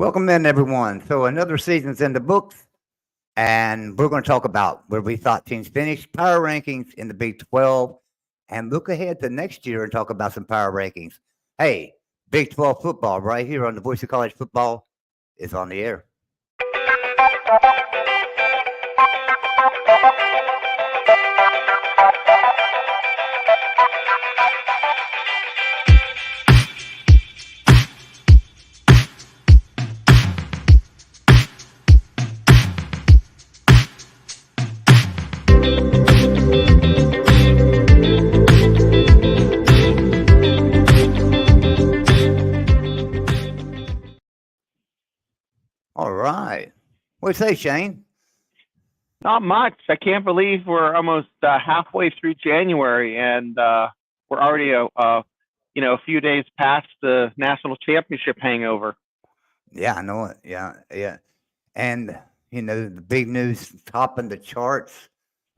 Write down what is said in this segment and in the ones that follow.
Welcome in, everyone. So another season's in the books, and we're going to talk about where we thought teams finished, power rankings in the Big 12, and look ahead to next year and talk about some power rankings. Hey, Big 12 football right here on the Voice of College Football is on the air. All right. What do you say, Shane? Not much. I can't believe we're almost halfway through January, and we're already a few days past the national championship hangover. Yeah, I know it. Yeah. And, the big news topping the charts,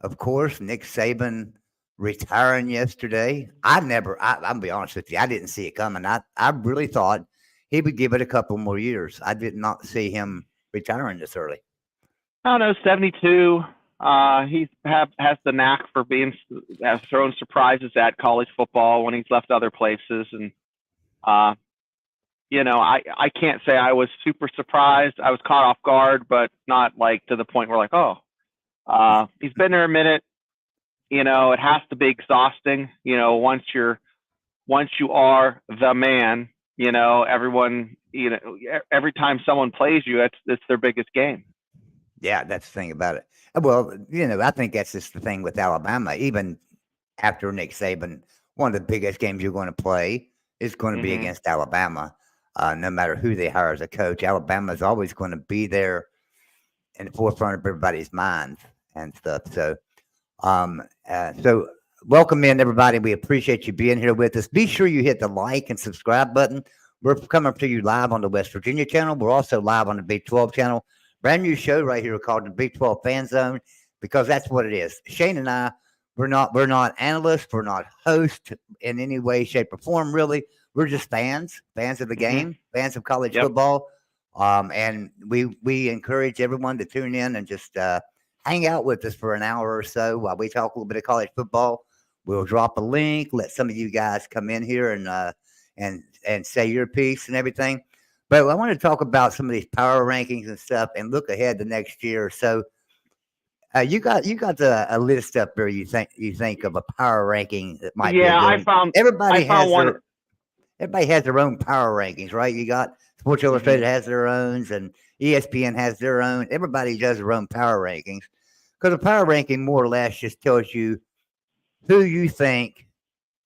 of course, Nick Saban retiring yesterday. I'll be honest with you, I didn't see it coming. I really thought he would give it a couple more years. I did not see him retiring this early. I don't know, 72. He has the knack for has thrown surprises at college football when he's left other places, and I can't say I was super surprised. I was caught off guard, but not like to the point where he's been there a minute. It has to be exhausting. Once you are the man, everyone, every time someone plays you, it's their biggest game. Yeah, that's the thing about it. Well, I think that's just the thing with Alabama. Even after Nick Saban, one of the biggest games you're going to play is going to be against Alabama. No matter who they hire as a coach, Alabama is always going to be there in the forefront of everybody's minds and stuff. So, welcome in, everybody. We appreciate you being here with us. Be sure you hit the like and subscribe button. We're coming to you live on the West Virginia channel. We're also live on the Big 12 channel. Brand new show right here called the Big 12 Fan Zone, because that's what it is. Shane and I, we're not analysts. We're not hosts in any way, shape, or form, really. We're just fans of the game, fans of college football. And we encourage everyone to tune in and just hang out with us for an hour or so while we talk a little bit of college football. We'll drop a link, let some of you guys come in here and say your piece and everything. But I want to talk about some of these power rankings and stuff and look ahead to next year. So you got a list up there. You think of a power ranking that might be a good everybody has one. Everybody has their own power rankings, right? You got Sports Illustrated has their own, and ESPN has their own. Everybody does their own power rankings, because a power ranking more or less just tells you who you think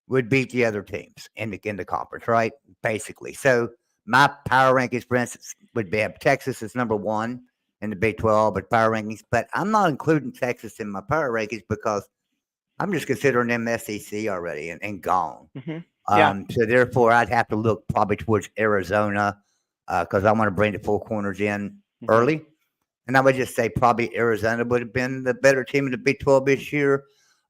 would beat the other teams in the conference, right? Basically. So my power rankings, for instance, would be Texas is number one in the Big 12 with power rankings, but I'm not including Texas in my power rankings because I'm just considering them SEC already and gone. So therefore, I'd have to look probably towards Arizona because I want to bring the four corners in early. And I would just say probably Arizona would have been the better team in the Big 12 this year.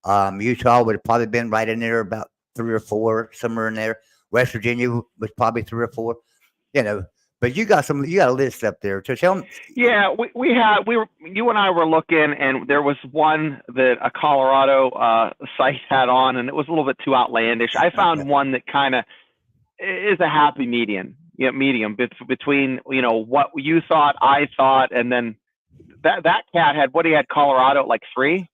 Utah would have probably been right in there about 3 or 4, somewhere in there. West Virginia was probably 3 or 4. But you got a list up there. So tell me. Yeah, you and I were looking, and there was one that a Colorado site had on, and it was a little bit too outlandish. I found one that kind of is a happy medium between what you thought, I thought, and then that cat had he had Colorado at like 3.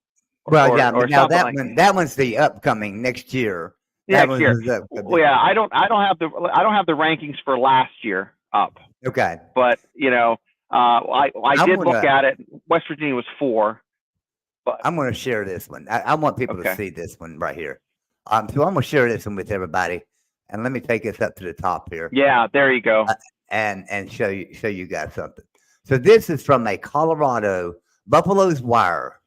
Well, now that one's the upcoming next year. Next year. Well, yeah, I don't have the rankings for last year up. Okay. But I did look at it. West Virginia was 4. But I'm going to share this one. I want people to see this one right here. So I'm going to share this one with everybody, and let me take this up to the top here. Yeah, there you go. And show you guys something. So this is from a Colorado Buffalo's Wire.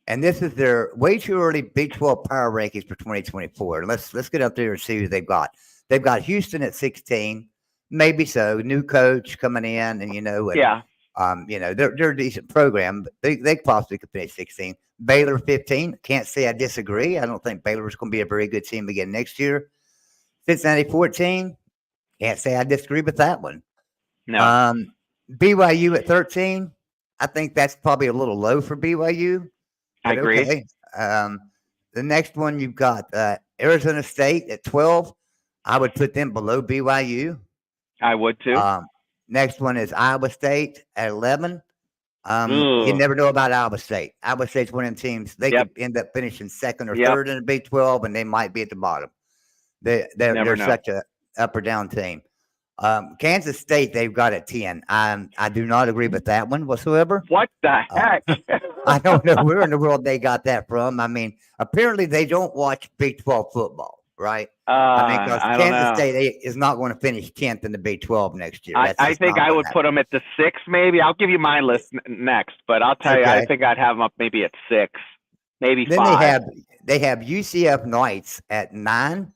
And this is their way too early Big 12 power rankings for 2024. Let's get up there and see who they've got. They've got Houston at 16, maybe so. New coach coming in, and they're a decent program, but they possibly could finish 16. Baylor 15. Can't say I disagree. I don't think Baylor's going to be a very good team again next year. Cincinnati 14. Can't say I disagree with that one. No. BYU at 13. I think that's probably a little low for BYU. I But agree. okay. The next one you've got Arizona State at 12. I would put them below BYU. I would too. Next one is Iowa State at 11. You Ugh. never know about Iowa State. Iowa State's one of them teams. They Yep. could end up finishing second or Yep. third in the Big 12, and they might be at the bottom. Never They're know. such a up or down team. Kansas State, they've got at 10. I do not agree with that one whatsoever. What the heck? I don't know where in the world they got that from. I mean, apparently they don't watch Big 12 football, right? I mean, because I don't Kansas know. State is not going to finish 10th in the Big 12 next year. I think I would put them at the 6, maybe. I'll give you my list next, but I'll tell you, I think I'd have them up maybe at 6, maybe then 5. They have UCF Knights at 9.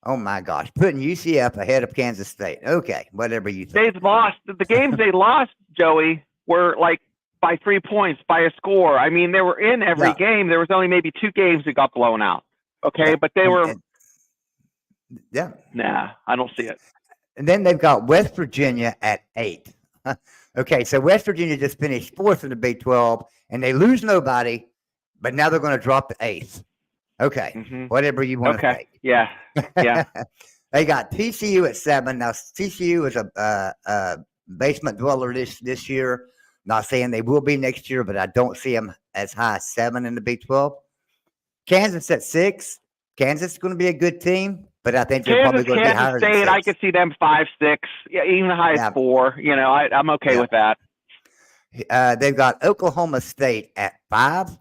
Oh my gosh, putting UCF ahead of Kansas State. Okay, whatever you think. They've lost. The games they lost, Joey, were like by 3 points, by a score. I mean, they were in every game. There was only maybe 2 games that got blown out. Okay, but they were. Yeah. Nah, I don't see it. And then they've got West Virginia at 8. Okay, so West Virginia just finished 4th in the Big 12, and they lose nobody, but now they're going to drop to 8th. Okay, whatever you want to think. Yeah. They got TCU at 7. Now, TCU is a basement dweller this year. Not saying they will be next year, but I don't see them as high as 7 in the Big 12. Kansas at 6. Kansas is going to be a good team, but I think they're probably going to be higher than 6. I could see them 5, 6, even high as 4. You know, I'm okay with that. They've got Oklahoma State at 5.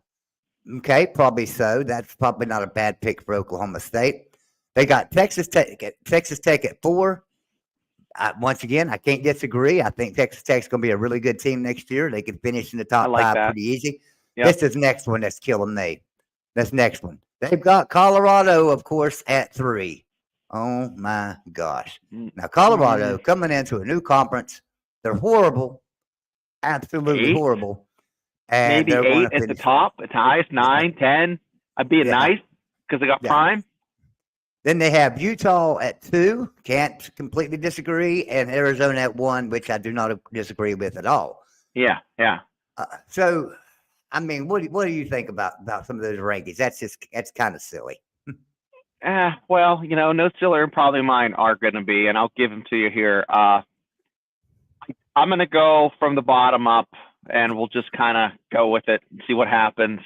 Okay, probably so. That's probably not a bad pick for Oklahoma State. They got Texas Tech at 4. Once again, I can't disagree. I think Texas Tech's going to be a really good team next year. They could finish in the top 5 pretty easy. Yep. This is next one that's killing me. This next one. They've got Colorado, of course, at 3. Oh, my gosh. Now, Colorado coming into a new conference. They're horrible. Absolutely 8? horrible. And maybe 8 at the top, at highest, 9, 10. I'd be nice because they got Prime. Then they have Utah at 2. Can't completely disagree. And Arizona at 1, which I do not disagree with at all. Yeah. So, I mean, what do you think about some of those rankings? That's kind of silly. Well, you know, no sillier than probably mine are going to be, and I'll give them to you here. I'm going to go from the bottom up, and we'll just kind of go with it and see what happens.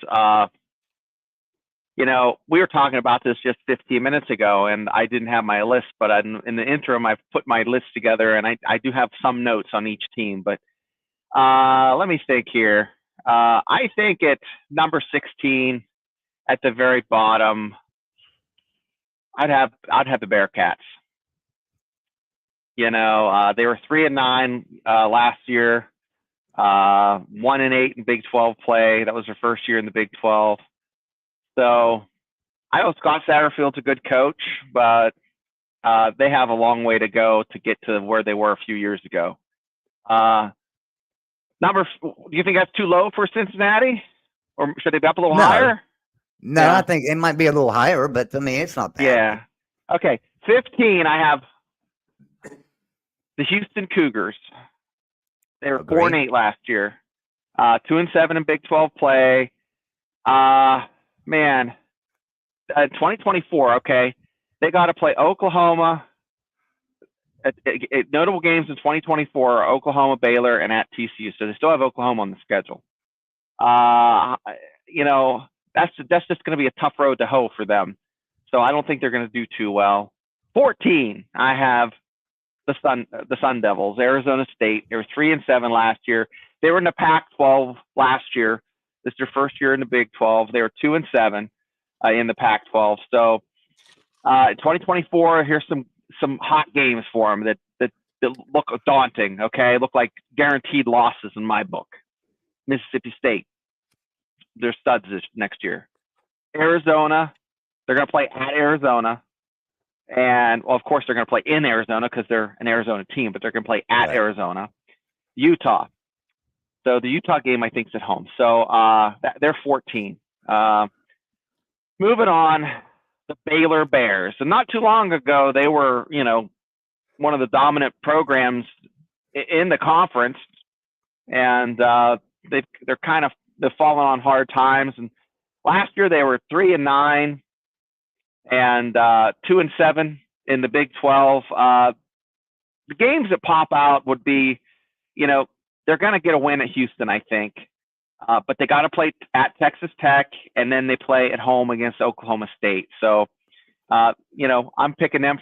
You know, we were talking about this just 15 minutes ago, and I didn't have my list, but in the interim, I've put my list together, and I do have some notes on each team. But let me think here. I think at number 16, at the very bottom, I'd have the Bearcats. You know, they were 3-9 last year, 1-8 in Big 12 play. That was their first year in the Big 12. So I know Scott Satterfield's a good coach, but they have a long way to go to get to where they were a few years ago. Do you think that's too low for Cincinnati, or should they be up a little higher? No, I think it might be a little higher, but I mean, it's not bad. Yeah. Okay. 15, I have the Houston Cougars. They were 4-8 last year, 2-7 in Big 12 play. Man, 2024. Okay, they got to play Oklahoma. Notable games in 2024 are Oklahoma, Baylor, and at TCU. So they still have Oklahoma on the schedule. You know, that's just going to be a tough road to hoe for them. So I don't think they're going to do too well. 14, I have the Sun Devils, Arizona State. They were 3-7 last year. They were in the Pac-12 last year. This is their first year in the Big 12. They were 2-7 in the Pac-12. So 2024, here's some hot games for them that look daunting. Okay, look like guaranteed losses in my book. Mississippi State, they're studs this next year. Arizona, they're going to play at Arizona. And, well, of course, they're going to play in Arizona because they're an Arizona team, but they're going to play at Arizona. Utah. So the Utah game, I think, is at home. So they're 14. Moving on, the Baylor Bears. So not too long ago, they were, you know, one of the dominant programs in the conference. and they're fallen on hard times. And last year they were 3-9 and 2-7 in the Big 12. The games that pop out would be, they're going to get a win at Houston, I think. But they got to play at Texas Tech, and then they play at home against Oklahoma State. So, I'm picking them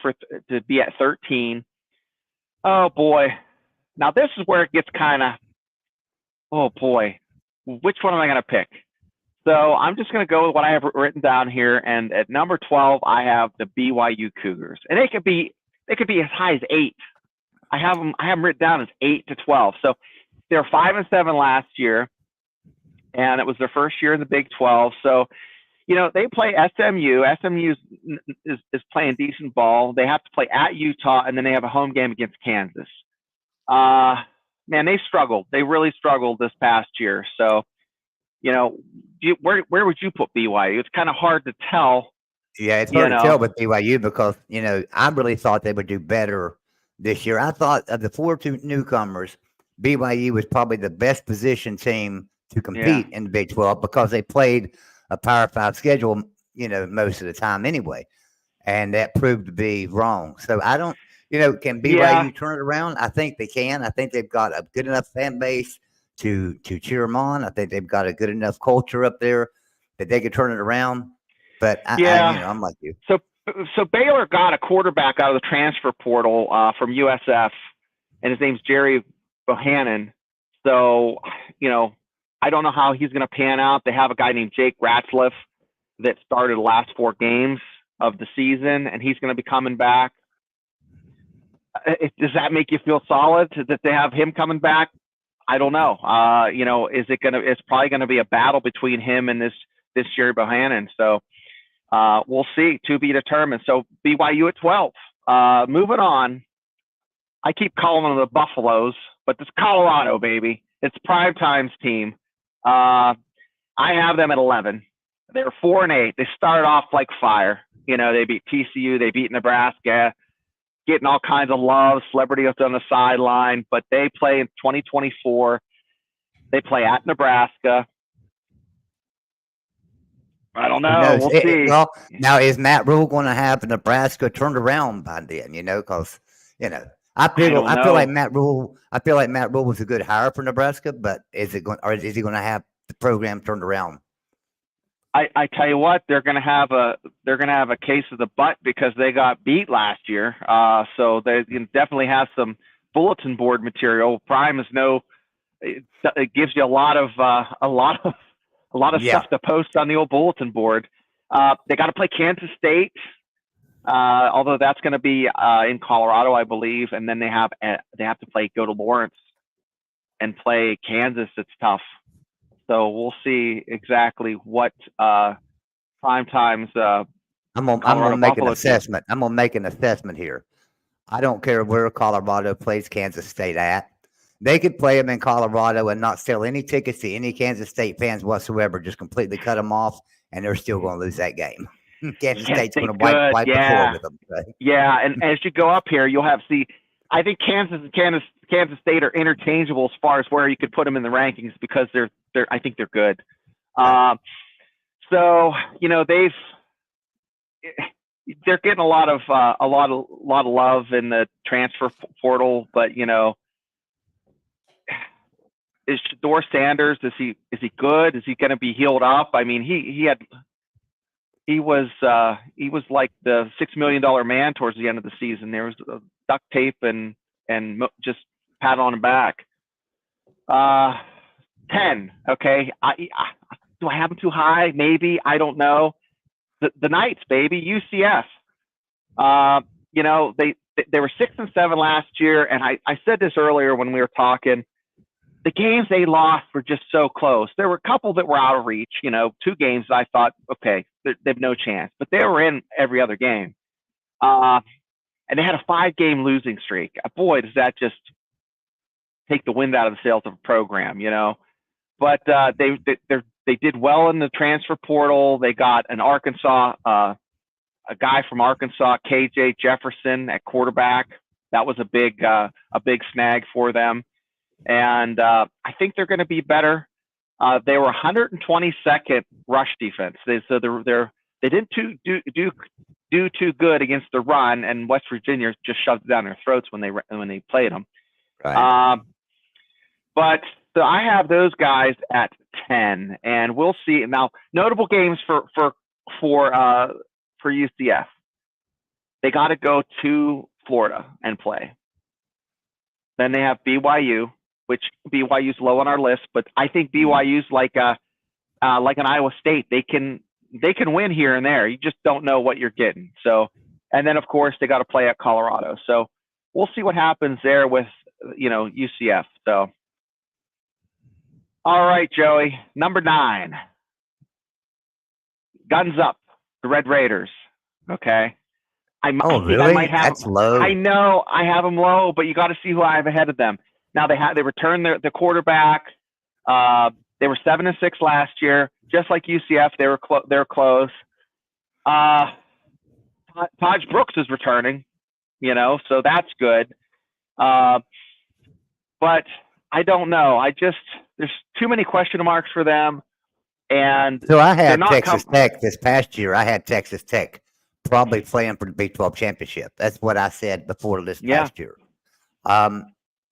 to be at 13. Oh, boy. Now, this is where it gets kind of, oh, boy. Which one am I going to pick? So I'm just going to go with what I have written down here. And at number 12, I have the BYU Cougars. And they could be as high as 8. I have them written down as 8 to 12. So they're 5-7 last year, and it was their first year in the Big 12. So, they play SMU. SMU is playing decent ball. They have to play at Utah, and then they have a home game against Kansas. Man, they struggled. They really struggled this past year. So, where would you put BYU? It's kind of hard to tell. Yeah, it's hard to tell with BYU because, I really thought they would do better this year. I thought of the 4 newcomers, BYU was probably the best positioned team to compete in the Big 12 because they played a Power 5 schedule, most of the time anyway. And that proved to be wrong. So I don't, can BYU turn it around? I think they can. I think they've got a good enough fan base to cheer them on. I think they've got a good enough culture up there that they could turn it around. But I'm like you. So Baylor got a quarterback out of the transfer portal from USF, and his name's Jerry Bohannon. So, I don't know how he's going to pan out. They have a guy named Jake Ratzliff that started the last 4 games of the season, and he's going to be coming back. Does that make you feel solid that they have him coming back? I don't know. It's probably going to be a battle between him and this Jerry Bohannon. So we'll see, to be determined. So BYU at 12. Moving on. I keep calling them the Buffaloes, but it's Colorado, baby. It's Primetime's team. I have them at 11. They were 4-8. They started off like fire. They beat TCU. They beat Nebraska, getting all kinds of love, celebrities on the sideline. But they play in 2024. They play at Nebraska. I don't know. We'll see. Well, now is Matt Rule going to have Nebraska turned around by then? Because I feel like Matt Rule was a good hire for Nebraska, but is he going to have the program turned around? I tell you what, they're going to have a case of the butt because they got beat last year. So they definitely have some bulletin board material. Prime is it gives you a lot of stuff to post on the old bulletin board. They got to play Kansas State. Although that's going to be in Colorado, I believe, and then they have to go to Lawrence and play Kansas. It's tough, so we'll see exactly what Primetime's. I'm gonna make an assessment. I'm gonna make an assessment here. I don't care where Colorado plays Kansas State at. They could play them in Colorado and not sell any tickets to any Kansas State fans whatsoever. Just completely cut them off, and they're still going to lose that game. Kansas State's going to wipe the floor with them. Right? Yeah, and as you go up here, you'll have I think Kansas and Kansas State are interchangeable as far as where you could put them in the rankings because I think they're good. So they're getting a lot of love in the transfer portal, but is Shedeur Sanders? Is he good? Is he going to be healed up? I mean, he was like the $6 million man towards the end of the season. There was duct tape and just pat on him back. 10. Okay. Do I have them too high? Maybe. I don't know. The Knights, baby, UCF. They were 6-7 last year, and I said this earlier when we were talking. The games they lost were just so close. There were a couple that were out of reach. 2 games I thought, okay, they have no chance, but they were in every other game. And they had a 5-game losing streak. Boy, does that just take the wind out of the sails of a program, But they did well in the transfer portal. They got an Arkansas, a guy from Arkansas, KJ Jefferson at quarterback. That was a big snag for them. and I think they're going to be better. They were 122nd rush defense. They didn't do too good against the run, and West Virginia just shoved it down their throats when they played them. Right. But so I have those guys at 10, and we'll see. Now, notable games for UCF. They got to go to Florida and play. Then they have BYU, which BYU's low on our list, but I think BYU's like an Iowa State. They can win here and there. You just don't know what you're getting. So, and then of course they got to play at Colorado. So we'll see what happens there with UCF. So, all right, Joey, number 9, guns up, the Red Raiders. Okay. Really? That's low. I know I have them low, but you got to see who I have ahead of them. Now they returned the quarterback. They were 7-6 last year, just like UCF. They're close. Taj Brooks is returning, so that's good. But I don't know. There's too many question marks for them. And so I had Texas Tech this past year. I had Texas Tech probably playing for the Big 12 championship. That's what I said before this past year. And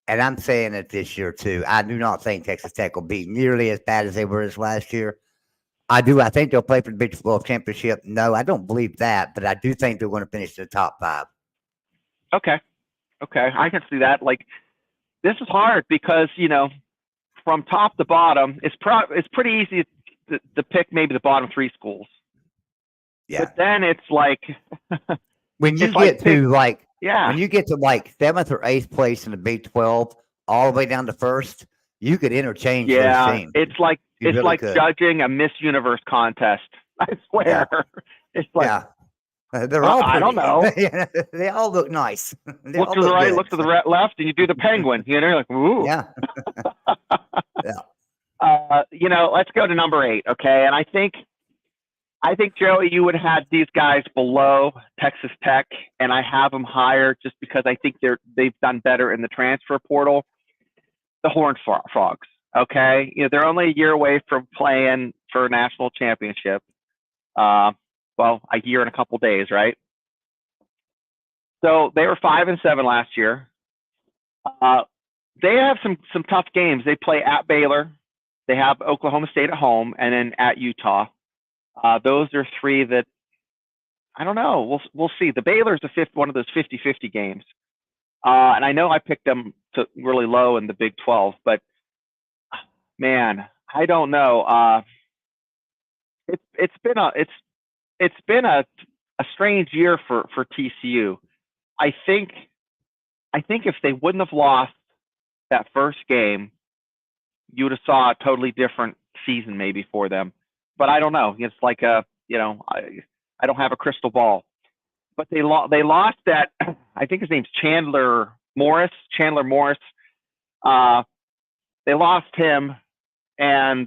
I'm saying it this year too. I do not think Texas Tech will be nearly as bad as they were this last year. I think they'll play for the Big 12 championship. No, I don't believe that, but I do think they're going to finish in the top 5. Okay. I can see that. Like, this is hard because, from top to bottom, it's pretty easy to pick maybe the bottom 3 schools. Yeah. But then it's like when you get to 7th or 8th place in the Big 12, all the way down to 1st, you could interchange those teams. It's like judging a Miss Universe contest. I swear. Yeah. It's like they're all pretty. I don't know. They all look nice. Look to the right, look to the left, and you do the penguin. You're like, ooh. Yeah. Let's go to number 8, okay? And I think Joey, you would have had these guys below Texas Tech, and I have them higher just because I think they've done better in the transfer portal. The Horned Frogs, okay? They're only a year away from playing for a national championship. A year and a couple days, right? So they were 5-7 last year. They have some tough games. They play at Baylor. They have Oklahoma State at home, and then at Utah. Those are 3 that I don't know. We'll see. The Baylor's one of those 50-50 games, and I know I picked them to really low in the Big 12, but man, I don't know. It's been a strange year for TCU. I think if they wouldn't have lost that first game, you would have saw a totally different season maybe for them. But I don't know. It's like I don't have a crystal ball. But they lost that. I think his name's Chandler Morris. They lost him, and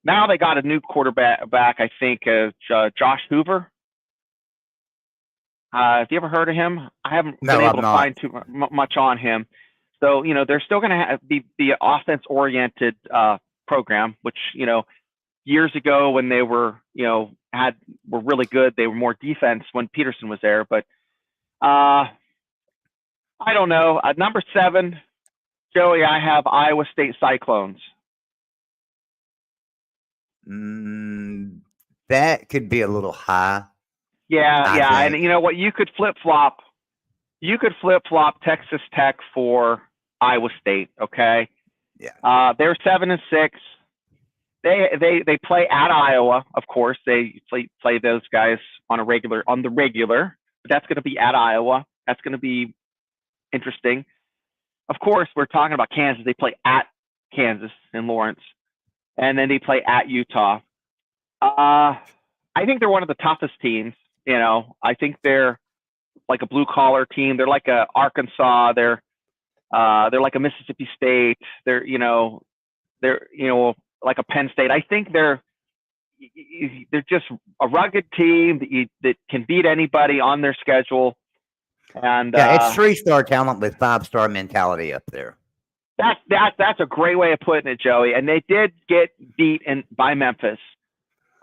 now they got a new quarterback. I think Josh Hoover. Have you ever heard of him? I haven't been able to find too much on him. So they're still going to be the offense-oriented program, which years ago when they were really good, they were more defense when Peterson was there. But I don't know. At number 7, Joey, I have Iowa State Cyclones. That could be a little high. Yeah, and you know what? You could flip flop Texas Tech for Iowa State. Okay. Yeah. They're 7-6. They play at Iowa, of course. They play those guys on the regular. But that's going to be at Iowa. That's going to be interesting. Of course, we're talking about Kansas. They play at Kansas in Lawrence, and then they play at Utah. I think they're one of the toughest teams. I think they're like a blue collar team. They're like a Arkansas. They're like a Mississippi State. They're like a Penn State. I think they're just a rugged team that can beat anybody on their schedule. And Yeah, it's 3-star talent with 5-star mentality up there. That's a great way of putting it, Joey. And they did get beat by Memphis.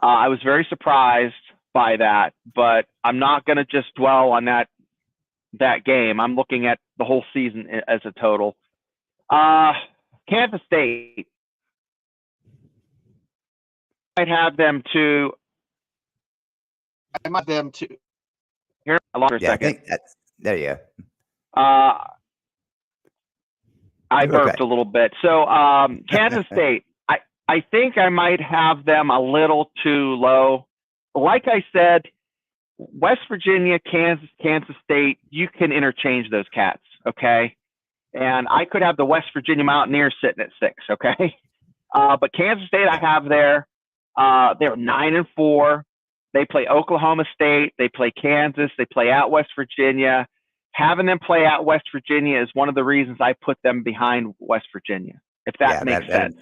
I was very surprised by that, but I'm not going to just dwell on that game. I'm looking at the whole season as a total. Kansas State. I'd have them to. I might have them too. Here, I lost for a Yeah, I second. think that's there. You go. I You're burped okay. a little bit. So Kansas State, I think I might have them a little too low. Like I said, West Virginia, Kansas State, you can interchange those cats, okay? And I could have the West Virginia Mountaineers sitting at 6, okay? But Kansas State, I have there. They're 9-4. They play Oklahoma State. They play Kansas. They play at West Virginia. Having them play at West Virginia is one of the reasons I put them behind West Virginia, if that makes sense.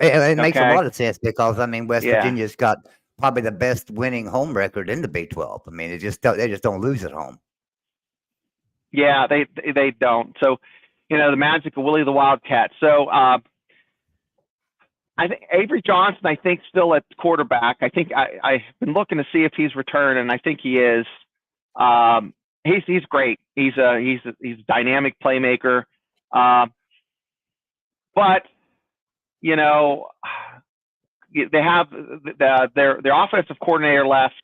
It makes a Okay. lot of sense because West Yeah. Virginia's got probably the best winning home record in the Big 12. I mean, they just don't lose at home. Yeah, they don't. So, the magic of Willie the Wildcat. So, I think Avery Johnson, I think, still at quarterback. I think I've been looking to see if he's returned, and I think he is. He's great. He's a dynamic playmaker. But they have their offensive coordinator left,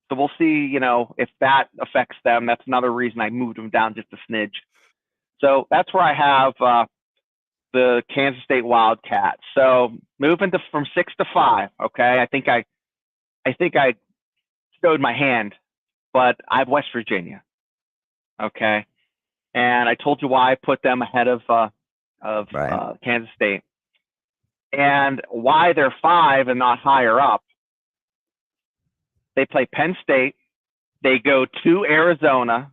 so we'll see. If that affects them. That's another reason I moved them down just a smidge. So that's where I have the Kansas State Wildcats. So moving from 6 to 5. Okay, I think I showed my hand, but I have West Virginia. Okay, and I told you why I put them ahead of Kansas State, and why they're 5 and not higher up. They play Penn State. They go to Arizona.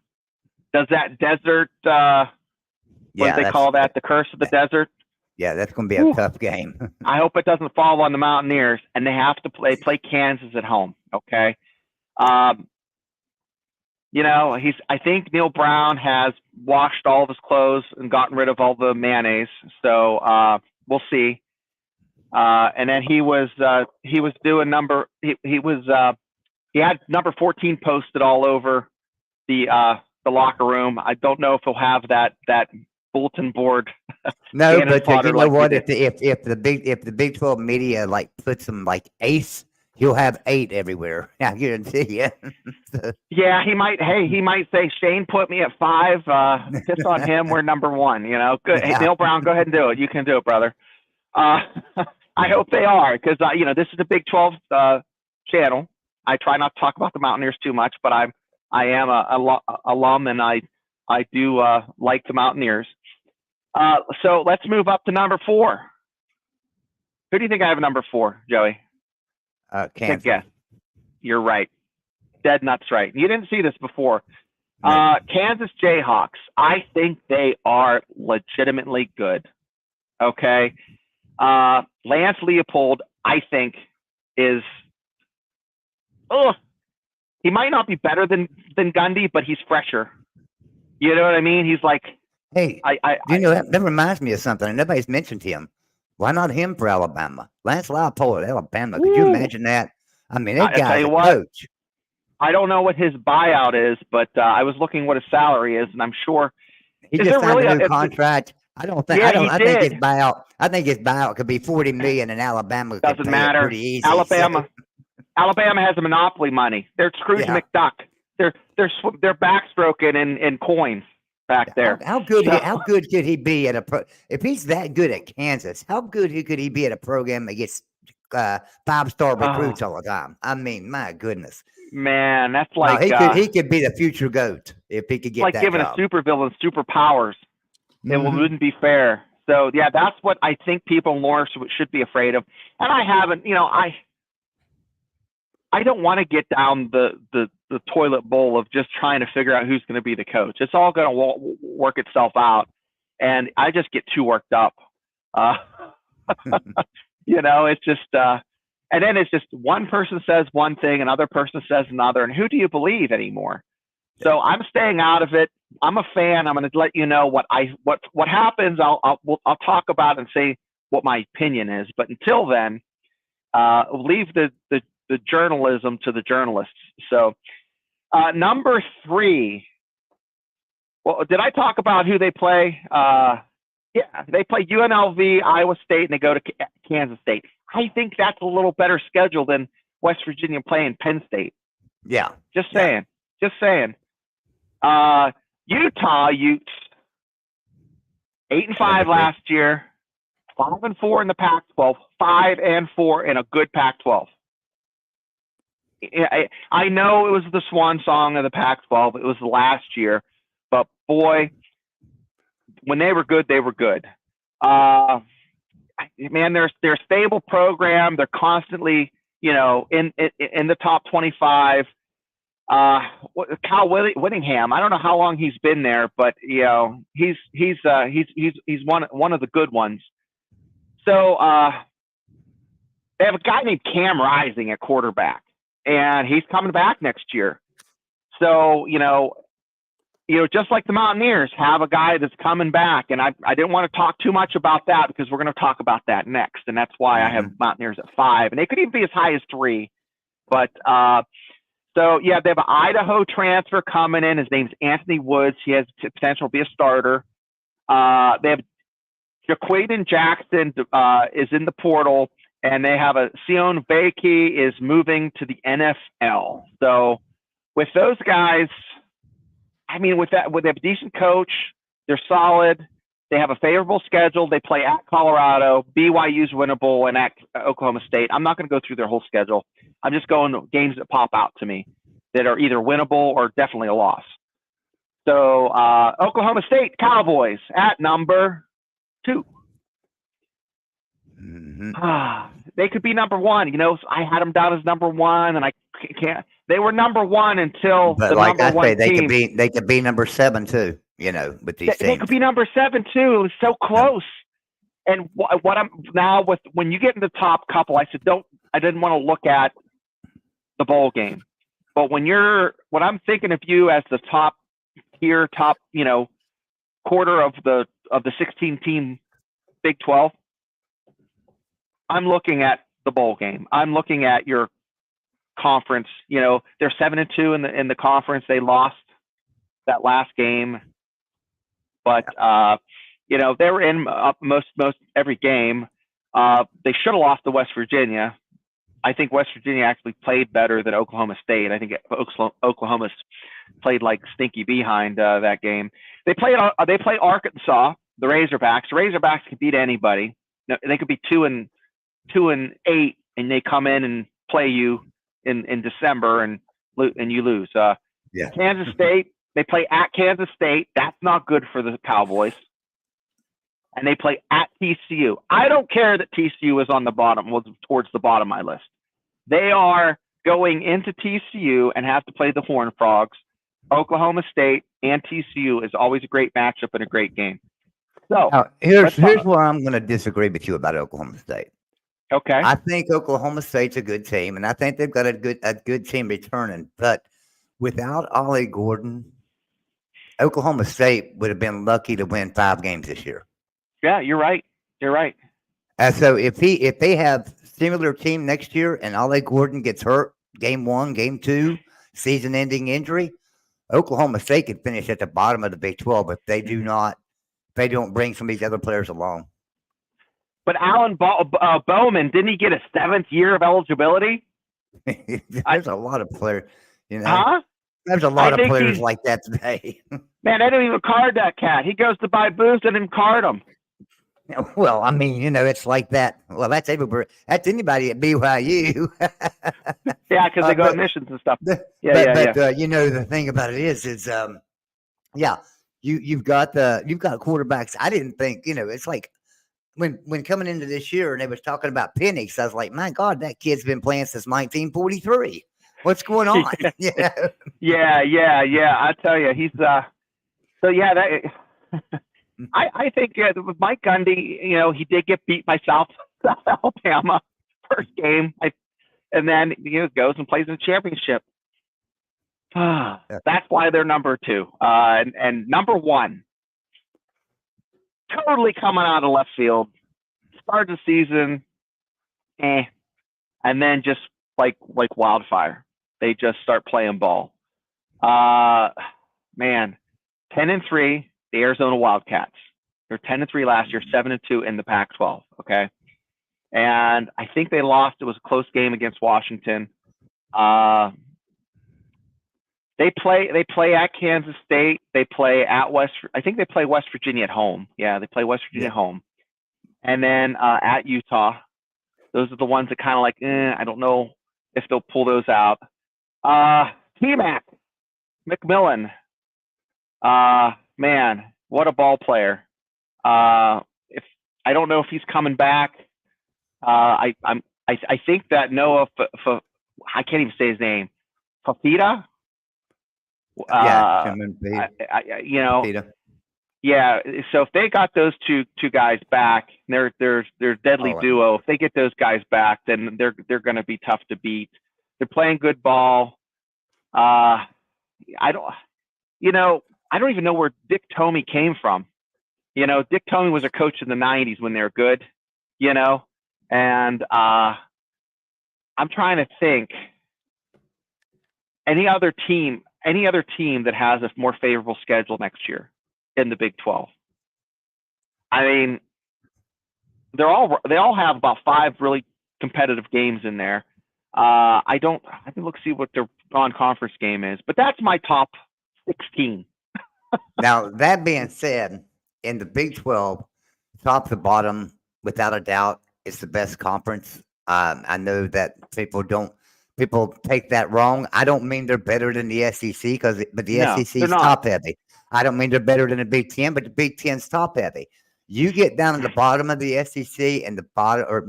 Does that desert? What do they call that? The curse of the desert. Yeah, that's going to be a tough game. I hope it doesn't fall on the Mountaineers, and they have to play Kansas at home. Okay. I think Neil Brown has washed all of his clothes and gotten rid of all the mayonnaise. So we'll see. And then he was doing he had number 14 posted all over the locker room. I don't know if he'll have that bulletin board. No, but you know what? If the Big 12 media puts him ace, he'll have 8 everywhere. I guarantee you. Yeah, he might. Hey, he might say Shane put me at 5. Piss on him. We're number 1. Good. Yeah. Hey, Neil Brown, go ahead and do it. You can do it, brother. I hope they are, because this is a Big 12 channel. I try not to talk about the Mountaineers too much, but I am a alum, and I do like the Mountaineers. So let's move up to number 4. Who do you think I have number 4, Joey? Kansas. Good guess. You're right. Dead nuts right. You didn't see this before. No. Kansas Jayhawks. I think they are legitimately good. Okay. Lance Leopold, I think, is. He might not be better than Gundy, but he's fresher. You know what I mean? He's like. Hey, that reminds me of something, and nobody's mentioned him. Why not him for Alabama? Lance Leopold at Alabama. Could you imagine that? I mean, that guy's a coach. I don't know what his buyout is, but I was looking what his salary is, and I'm sure he just signed a new contract. I think his buyout could be $40 million, and Alabama doesn't matter. Pretty easy. Alabama has a monopoly money. They're Scrooge McDuck. They're backstroking in coins. Back there. How good could he be at if he's that good at Kansas? How good could he be at a program that gets 5-star recruits all the time? I mean, my goodness, man, that's like he could be the future GOAT if he could get like that giving job. a supervillain superpowers. It wouldn't be fair. So yeah, that's what I think people in Lawrence should be afraid of. And I haven't, I don't want to get down the toilet bowl of just trying to figure out who's going to be the coach. It's all going to work itself out, and I just get too worked up. It's just, and then it's just one person says one thing, another person says another, and who do you believe anymore? So I'm staying out of it. I'm a fan. I'm going to let you know what happens. I'll talk about and say what my opinion is. But until then, leave the journalism to the journalists. So number 3. Well, did I talk about who they play? Yeah, they play UNLV, Iowa State, and they go to Kansas State. I think that's a little better schedule than West Virginia playing Penn State. Yeah. Just saying. Just saying. Utah Utes, 8-5 last year, 5-4 in the Pac-12, 5-4 in a good Pac-12. I know it was the swan song of the Pac-12. It was last year, but boy, when they were good, they were good. Man, they're a stable program. They're constantly, in the top 25. Kyle Whittingham, I don't know how long he's been there, but he's one of the good ones. So they have a guy named Cam Rising at quarterback, and he's coming back next year. So just like the Mountaineers have a guy that's coming back, and I didn't want to talk too much about that because we're going to talk about that next, and that's why I have Mountaineers at 5, and they could even be as high as 3, but. So, yeah, they have an Idaho transfer coming in. His name's Anthony Woods. He has potential to be a starter. They have Jaquaden Jackson is in the portal, and they have a Sion Bakey is moving to the NFL. So, with those guys, I mean, with they have a decent coach. They're solid. They have a favorable schedule. They play at Colorado. BYU's winnable, and at Oklahoma State. I'm not going to go through their whole schedule. I'm just going to games that pop out to me that are either winnable or definitely a loss. So Oklahoma State Cowboys at number 2. They could be number 1. I had them down as number 1, and I can't. They were number 1 until but the like number I 1 say, team. they could be number 7 too. With these teams. They could be number 7 too. It was so close. And what I'm now with when you get in the top couple, I didn't want to look at the bowl game, but when I'm thinking of you as the top tier, quarter of the 16 team Big 12, I'm looking at the bowl game. I'm looking at your conference. They're 7-2 in the conference. They lost that last game, but they were in most every game. They should have lost to West Virginia. I think West Virginia actually played better than Oklahoma State. I think Oklahoma's played like stinky behind that game. They play Arkansas, the Razorbacks. The Razorbacks can beat anybody. They could be 2-8, and they come in and play you in December and you lose. Kansas State. They play at Kansas State. That's not good for the Cowboys. And they play at TCU. I don't care that TCU is on the bottom, towards the bottom of my list. They are going into TCU and have to play the Horned Frogs. Oklahoma State and TCU is always a great matchup and a great game. So now, here's where I'm going to disagree with you about Oklahoma State. Okay. I think Oklahoma State's a good team, and I think they've got a good team returning. But without Ollie Gordon, Oklahoma State would have been lucky to win 5 games this year. Yeah, you're right. You're right. So if they have similar team next year and Ollie Gordon gets hurt game 1, game 2, season-ending injury, Oklahoma State could finish at the bottom of the Big 12 if they don't bring some of these other players along. But Alan Bowman, didn't he get a 7th year of eligibility? There's a lot of players, Huh? There's a lot of players like that today. Man, I don't even card that cat. He goes to buy booze and then card him. Well, I mean, it's like that. Well, that's everywhere. That's anybody at BYU. Yeah, because they go to missions and stuff. But the thing about it is you've got quarterbacks. I didn't think, it's like when coming into this year and they was talking about Penix, I was like, my God, that kid's been playing since 1943. What's going on? Yeah. I tell you, he's I think with Mike Gundy, he did get beat by South Alabama first game, and then goes and plays in the championship. That's why they're number 2. And number 1, totally coming out of left field. Start the season, and then just like wildfire, they just start playing ball. Man, 10-3, the Arizona Wildcats. They're 10-3 last year, 7-2 in the Pac-12. Okay, and I think they lost. It was a close game against Washington. They play at Kansas State. They play at I think they play West Virginia at home. Yeah, they play West Virginia at home, and then at Utah. Those are the ones that kind of like, I don't know if they'll pull those out. T-Mac McMillan, man, what a ball player. If I don't know if he's coming back. I think that Noah, I can't even say his name, Fafita. Fafita. Yeah. So if they got those two guys back, they're deadly duo. If they get those guys back, then they're going to be tough to beat. They're playing good ball. I don't even know where Dick Tomey came from. Dick Tomey was a coach in the 90s when they were good. And I'm trying to think any other team that has a more favorable schedule next year in the Big 12. I mean, they all have about 5 really competitive games in there. I can look see what their non-conference game is, but that's my top 16. Now, that being said, in the Big 12, top to bottom, without a doubt, it's the best conference. I know that people take that wrong. I don't mean they're better than the SEC, but the SEC is top heavy. I don't mean they're better than the Big 10, but the Big 10's top heavy. You get down at the bottom of the SEC and the bottom, or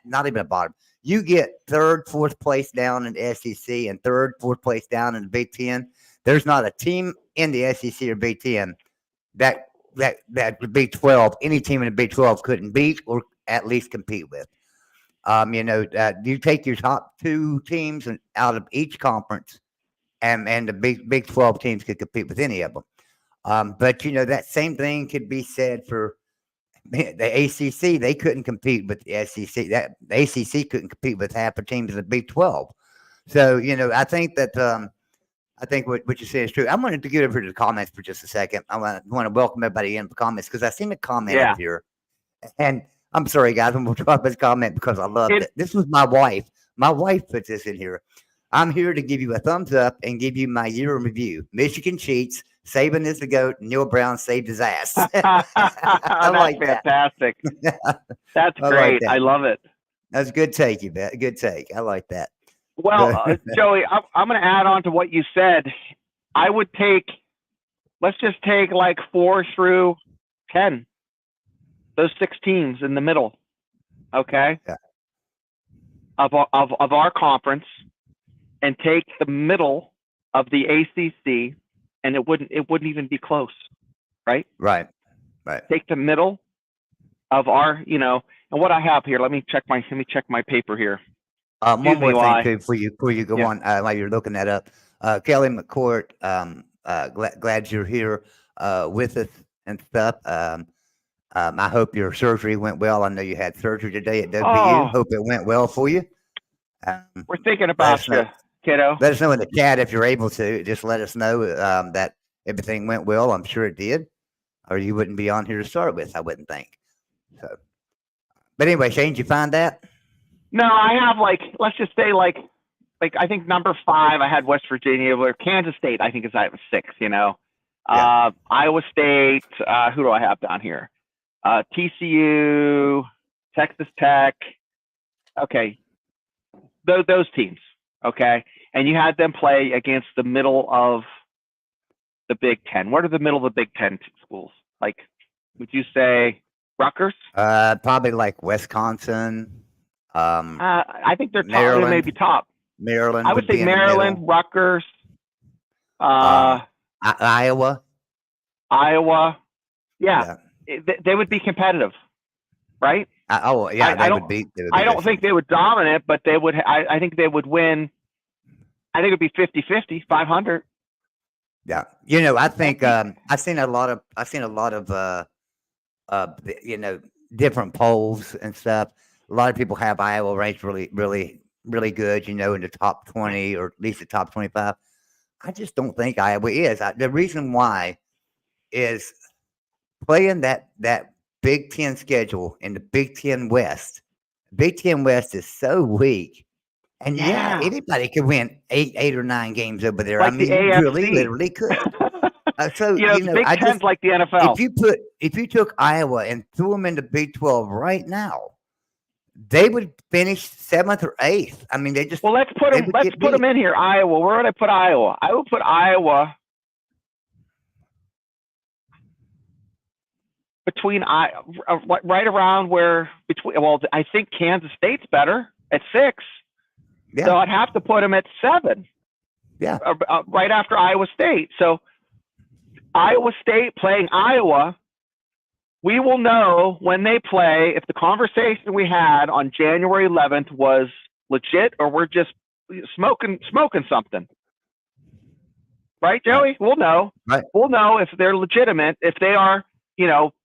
not even the bottom. You get 3rd, 4th place down in the SEC and 3rd, 4th place down in the Big 10. There's not a team in the SEC or Big 10 that the Big 12, any team in the Big 12 couldn't beat or at least compete with. You take your top 2 teams out of each conference, and the Big 12 teams could compete with any of them. But that same thing could be said for the ACC. They couldn't compete with the SEC. The ACC couldn't compete with half the teams in the Big 12. So I think that I think what you say is true. I wanted to get over to the comments for just a second. I want to welcome everybody in the comments because I seen a comment up here, and I'm sorry, guys. I'm going to drop this comment because I loved it. This was my wife. My wife put this in here. I'm here to give you a thumbs up and give you my year in review. Michigan cheats. Saban is the GOAT. Neil Brown saved his ass. I like that. Fantastic. That's great. Like that. I love it. That's a good take, you bet. Good take. I like that. Well, Joey, I'm going to add on to what you said. I would let's just take like 4 through 10. Those 6 teams in the middle, okay, of our conference, and take the middle of the ACC, and it wouldn't even be close, right? Right. Take the middle of our, and what I have here. Let me check my paper here. One more thing too before you go on while you're looking that up. Kelly McCourt, glad you're here with us and stuff. I hope your surgery went well. I know you had surgery today at WU. Hope it went well for you. We're thinking about you, kiddo. Let us know in the chat if you're able to. Just let us know that everything went well. I'm sure it did, or you wouldn't be on here to start with. I wouldn't think. So, but anyway, Shane, did you find that? No, I have let's just say I think number 5. I had West Virginia, or Kansas State. I think is at 6. Iowa State. Who do I have down here? TCU, Texas Tech. Okay, those teams. Okay, and you had them play against the middle of the Big 10. What are the middle of the Big 10 schools? Would you say Rutgers? Probably like Wisconsin. I think they're top. They may be top. Maryland. I would say Maryland, Rutgers. Iowa. Yeah. They would be competitive, right? They would be. I don't think they would dominate, but they would. I think they would win I think it'd be 50-50, 500. Yeah, I think I've seen a lot of different polls and stuff. A lot of people have Iowa ranked really, really, really good. In the top 20 or at least the top 25. I just don't think Iowa is. The reason why is playing that Big Ten schedule in the Big Ten West. Big Ten West is so weak. And Yeah. anybody could win eight or 9 games over there. Like I mean, the you really, AFC. literally could. So the Big I Ten's just like the NFL. if you took Iowa and threw them in the Big 12 right now, they would finish 7th or 8th. I mean, let's put them in here. Iowa. Where would I put Iowa? I would put Iowa between right around where between. Well, I think Kansas State's better at 6. Yeah. So I'd have to put them at 7. Yeah. Right after Iowa State. So Iowa State playing Iowa. We will know when they play if the conversation we had on January 11th was legit or we're just smoking something. Right, Joey? Right. We'll know. Right. We'll know if they're legitimate, if they are,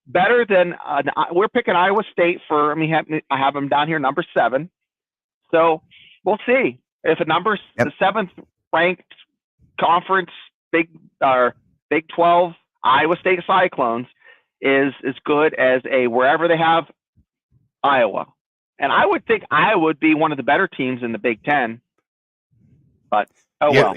better than we're picking Iowa State for. I have them down here number 7. So we'll see if the 7th ranked conference Big 12 Iowa State Cyclones is as good as wherever they have Iowa. And I would think Iowa would be one of the better teams in the Big Ten. But well.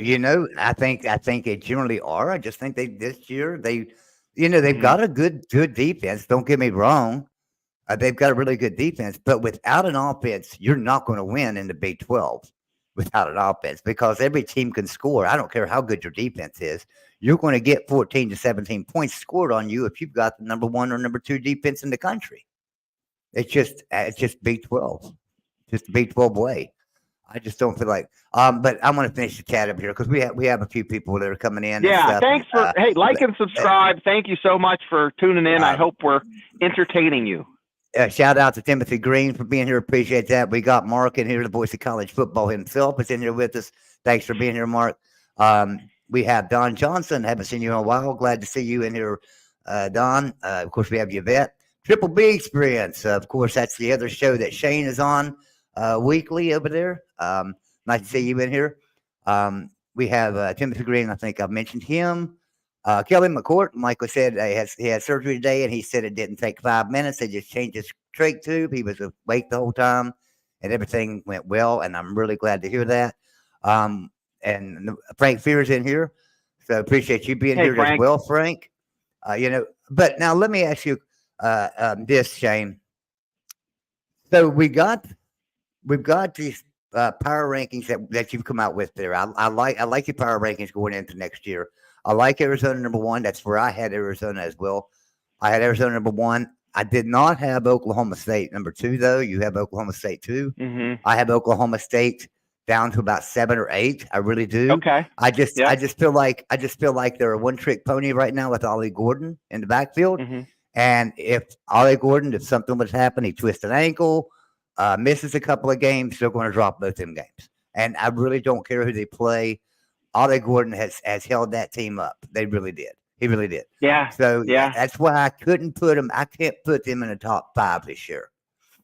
I think they generally are. I just think this year they've got a good defense. Don't get me wrong. They've got a really good defense, but without an offense, you're not going to win in the Big 12 without an offense because every team can score. I don't care how good your defense is. You're going to get 14 to 17 points scored on you if you've got the number 1 or number 2 defense in the country. It's just Big 12, just the Big 12 way. I just don't feel like. But I'm going to finish the chat up here because we have a few people that are coming in. Yeah, thanks for like and subscribe. Thank you so much for tuning in. I hope we're entertaining you. Shout out to Timothy Green for being here. Appreciate that. We got Mark in here, the voice of college football himself is in here with us. Thanks for being here, Mark. We have Don Johnson. Haven't seen you in a while. Glad to see you in here, Don. Of course, we have Yvette. Triple B Experience. Of course, that's the other show that Shane is on weekly over there. Nice to see you in here. We have Timothy Green. I think I've mentioned him. Kelly McCourt, Michael said he had surgery today, and he said it didn't take 5 minutes. They just changed his trach tube. He was awake the whole time, and everything went well, and I'm really glad to hear that. And Frank Fear's in here, so appreciate you being here Frank. as well, Frank. But now let me ask you this, Shane. So we've got these power rankings that you've come out with there. I like your power rankings going into next year. I like Arizona number 1. That's where I had Arizona as well. I had Arizona number 1. I did not have Oklahoma State number 2, though. You have Oklahoma State 2. Mm-hmm. I have Oklahoma State down to about 7 or 8. I really do. Okay. I just feel like they're a one-trick pony right now with Ollie Gordon in the backfield. Mm-hmm. And if Ollie Gordon, if something would happen, he twists an ankle, misses a couple of games, they're going to drop both them games. And I really don't care who they play. Ollie Gordon has held that team up. They really did. He really did. Yeah. So that's why I couldn't put them. I can't put them in the top 5 this year.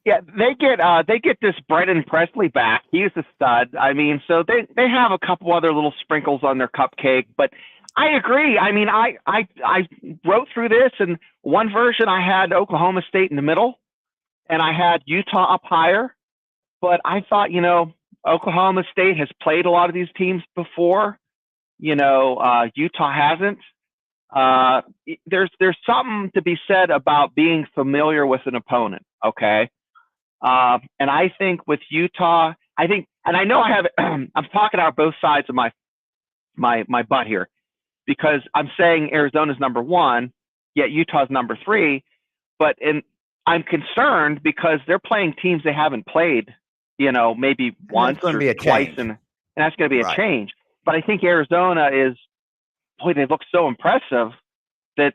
Yeah, they get this Brennan Presley back. He's a stud. So they have a couple other little sprinkles on their cupcake, but I agree. I wrote through this, and one version I had Oklahoma State in the middle, and I had Utah up higher. But I thought, Oklahoma State has played a lot of these teams before. Utah hasn't. There's something to be said about being familiar with an opponent. Okay. And I think with Utah, and I know I have, I'm talking out both sides of my butt here, because I'm saying Arizona's number 1, yet Utah's number 3, I'm concerned because they're playing teams they haven't played, maybe once or twice, and that's going to be a change. But I think Arizona they look so impressive that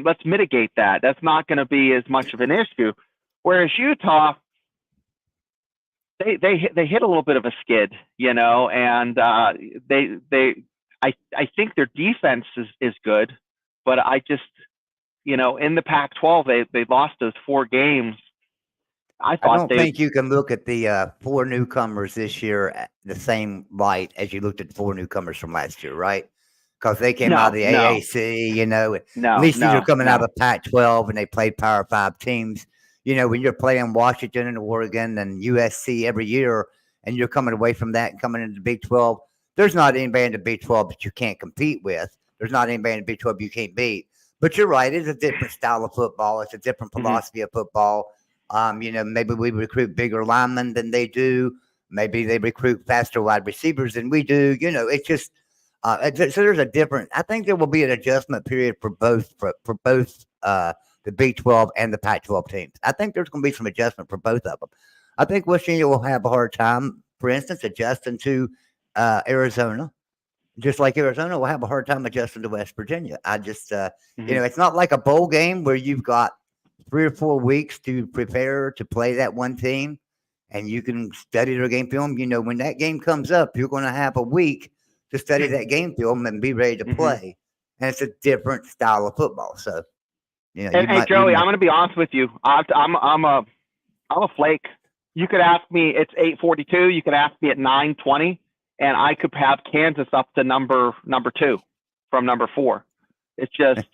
let's mitigate that. That's not going to be as much of an issue. Whereas Utah, they hit a little bit of a skid, and I think their defense is good, but I just, in the Pac-12 they lost those 4 games. I don't think you can look at the 4 newcomers this year the same light as you looked at 4 newcomers from last year, right? Because they came out of the AAC, at least these are coming out of the Pac-12 and they played Power 5 teams. When you're playing Washington and Oregon and USC every year and you're coming away from that and coming into the Big 12, there's not anybody in the Big 12 that you can't compete with. There's not anybody in the Big 12 you can't beat. But you're right. It's a different style of football. It's a different philosophy of football. Maybe we recruit bigger linemen than they do. Maybe they recruit faster wide receivers than we do. It's just so there's a different. I think there will be an adjustment period for both the Big 12 and the Pac-12 teams. I think there's going to be some adjustment for both of them. I think West Virginia will have a hard time, for instance, adjusting to Arizona, just like Arizona will have a hard time adjusting to West Virginia. I just, it's not like a bowl game where you've got 3 or 4 weeks to prepare to play that one team and you can study their game film. When that game comes up, you're going to have a week to study that game film and be ready to play. And it's a different style of football. So, hey, Joey, I'm going to be honest with you. I'm a flake. You could ask me, it's 8:42. You could ask me at 9:20, and I could have Kansas up to number 2 from number 4. It's just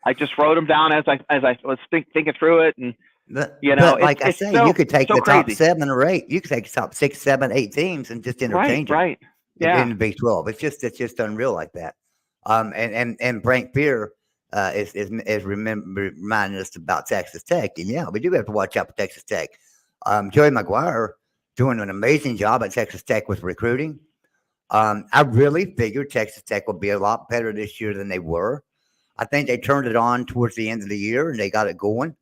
I just wrote them down as I was thinking through it, and like I say, you could take the top 7 or 8. You could take the top 6, 7, 8 teams and just interchange them. Right. Yeah. In the Big 12, it's just unreal like that. And Frank Fear is reminding us about Texas Tech, and we do have to watch out for Texas Tech. Joey McGuire doing an amazing job at Texas Tech with recruiting. I really figured Texas Tech would be a lot better this year than they were. I think they turned it on towards the end of the year and they got it going.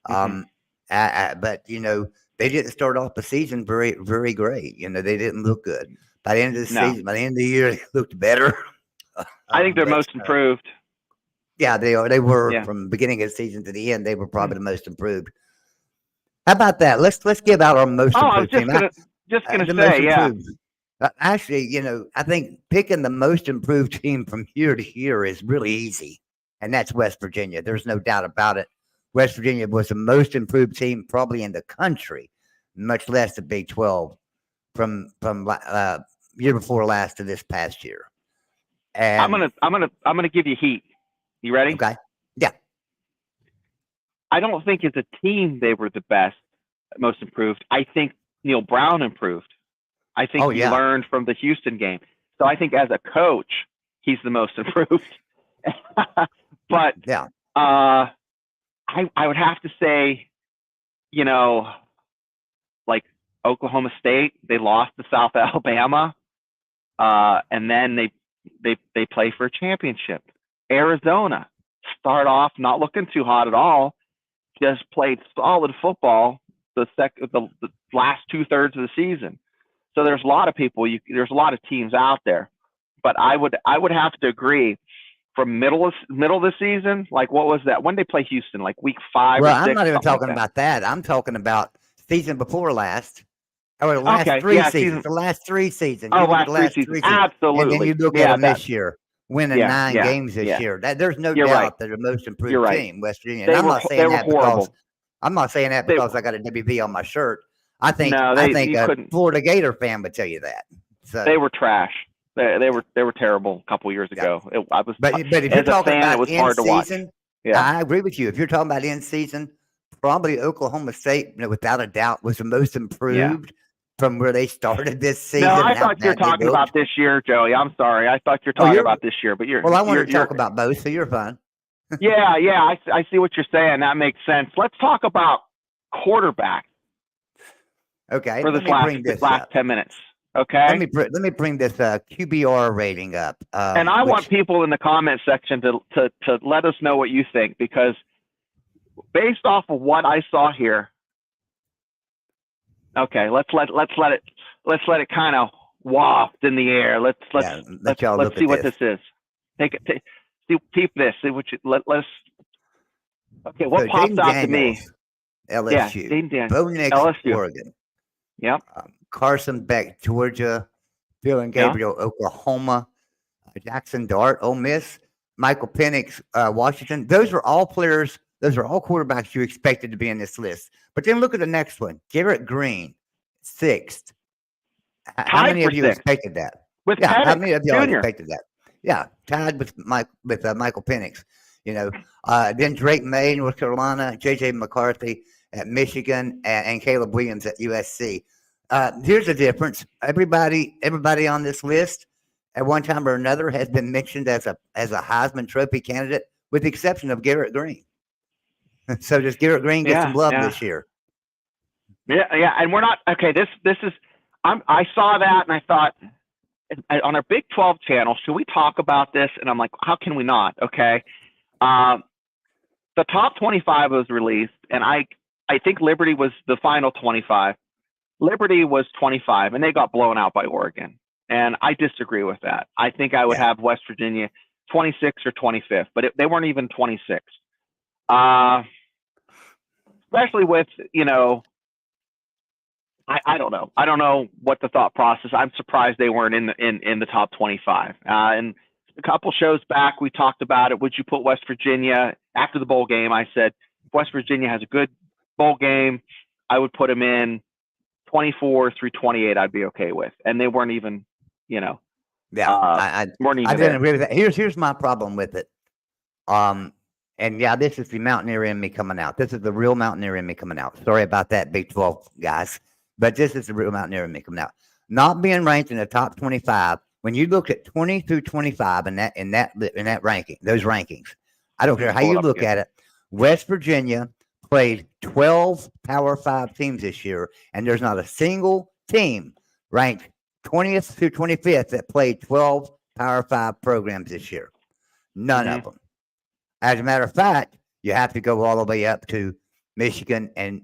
But they didn't start off the season very, very great. They didn't look good. By the end of the season, by the end of the year, they looked better. I think they're most improved. Yeah, they are. They were from the beginning of the season to the end. They were probably the most improved. How about that? Let's give out our most improved team. I was just gonna say, Actually, I think picking the most improved team from year to year is really easy, and that's West Virginia. There's no doubt about it. West Virginia was the most improved team probably in the country, much less the Big 12 from year before last to this past year. And I'm gonna give you heat. You ready? Okay. Yeah. I don't think as a team they were the best, most improved. I think Neil Brown improved. I think he learned from the Houston game. So I think as a coach, he's the most improved. But I would have to say, like Oklahoma State, they lost to South Alabama, and then they play for a championship. Arizona start off not looking too hot at all, just played solid football the last 2/3 of the season. So there's a lot of people. There's a lot of teams out there, but I would have to agree. From middle of the season, like what was that? When they play Houston, like week 5 or 6? Well, I'm not even talking about that. I'm talking about season before last. Or the last 3 seasons. The last 3 seasons. Oh, last 3 seasons. Absolutely. And then you look at them this year, winning 9 games this year. There's no doubt they're the most improved team, West Virginia. And I'm not saying that because I got a WV on my shirt. I think a Florida Gator fan would tell you that. So they were trash. They were terrible a couple years ago. But if you're talking about it was hard to watch. I agree with you. If you're talking about in season, probably Oklahoma State, without a doubt, was the most improved from where they started this season. No, I thought you were talking about this year, Joey. I'm sorry. I thought you're talking about this year, but you're. Well, I want to talk about both, so you're fine. I see what you're saying. That makes sense. Let's talk about quarterback. Okay. For this last 10 minutes. Okay. Let me bring this QBR rating up. And I want people in the comment section to let us know what you think, because based off of what I saw here. Okay, let's let it kind of waft in the air. Let's see what this is. Keep this. See what let's. Okay, what pops out to me? LSU. Yeah, Bo Nix, LSU. Oregon. Yep. Carson Beck, Georgia. Phil and Gabriel, Oklahoma. Jackson Dart, Ole Miss. Michael Penix, Washington. Those are all players. Those are all quarterbacks you expected to be in this list. But then look at the next one. Garrett Green, 6th. How many of you expected that? With yeah, Penix, how many of y'all Jr. expected that? Yeah, tied with Michael Penix. You know, then Drake May, North Carolina, J.J. McCarthy at Michigan, and Caleb Williams at USC. Here's the difference. Everybody on this list at one time or another has been mentioned as a Heisman Trophy candidate, with the exception of Garrett Green. So does Garrett Green get some love this year? Yeah, and we're not okay. This is. I saw that and I thought, on our Big 12 channel, should we talk about this? And I'm like, how can we not? Okay. The top 25 was released, and I think Liberty was the final 25. Liberty was 25, and they got blown out by Oregon. And I disagree with that. I think I would have West Virginia 26 or 25th, but they weren't even 26. Especially with, I don't know. I don't know what the thought process. I'm surprised they weren't in the top 25. And a couple shows back, we talked about it. Would you put West Virginia after the bowl game? I said, if West Virginia has a good bowl game, I would put them in 24 through 28. I'd be okay with. And they weren't even, I didn't agree with that. Here's my problem with it. And this is the mountaineer in me coming out. This is the real mountaineer in me coming out. Sorry about that, Big 12 guys, but this is the real mountaineer in me coming out. Not being ranked in the top 25. When you look at 20 through 25 in that ranking, those rankings, I don't care how you look at it. West Virginia played 12 Power 5 teams this year, and there's not a single team ranked 20th through 25th that played 12 Power 5 programs this year. None of them. As a matter of fact, you have to go all the way up to Michigan and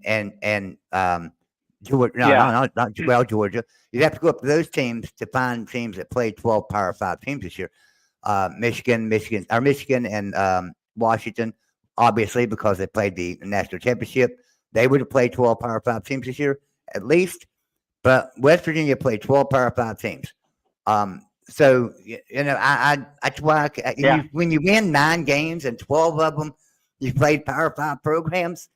Georgia. Georgia. You'd have to go up to those teams to find teams that played 12 Power 5 teams this year. Michigan and Washington, obviously, because they played the national championship, they would have played 12 Power 5 teams this year, at least. But West Virginia played 12 Power 5 teams. So, that's why when you win 9 games and 12 of them you played Power 5 programs,